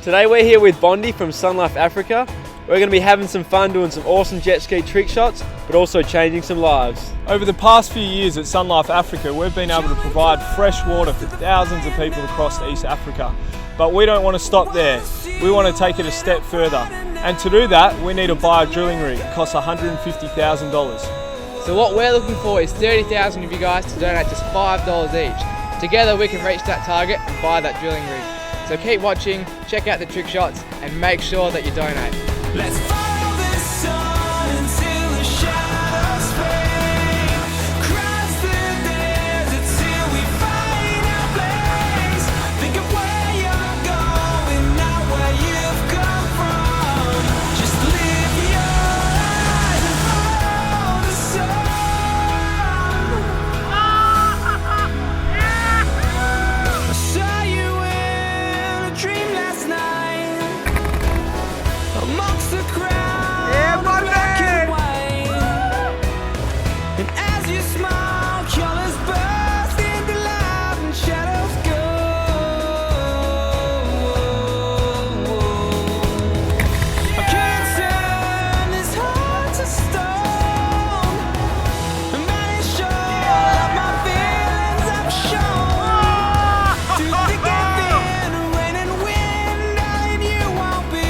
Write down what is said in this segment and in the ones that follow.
Today we're here with Bondi from Sonlife Africa. We're going to be having some fun doing some awesome jet ski trick shots, but also changing some lives. Over the past few years at Sonlife Africa, we've been able to provide fresh water for thousands of people across East Africa. But we don't want to stop there. We want to take it a step further. And to do that, we need to buy a drilling rig. It costs $150,000. So what we're looking for is 30,000 of you guys to donate just $5 each. Together we can reach that target and buy that drilling rig. So keep watching, check out the trick shots, and make sure that you donate. Let's follow the sun until the shadows fade. Cross the desert till we find our place. Think of where you're going, not where you've come from. Just lift your eyes and follow the sun. I saw you in a dream last night. Amongst the crowd, black and white. And as you smile, colors burst into life and shadows go. I can't turn this heart to stone and banish all of my feelings I've shown. Through thick and thin, rain and wind, darling, you won't be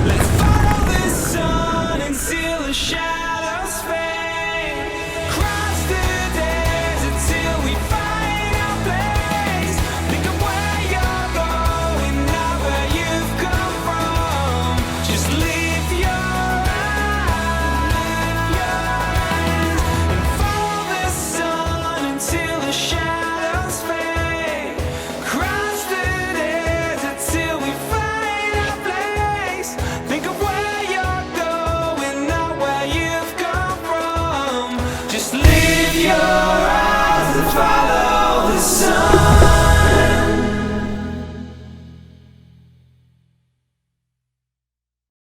Let's follow the sun until the shadows fade. Cross the desert till we find our place. Think of where you're going, not where you've come from. Just lift your eyes and follow the sun until the shadows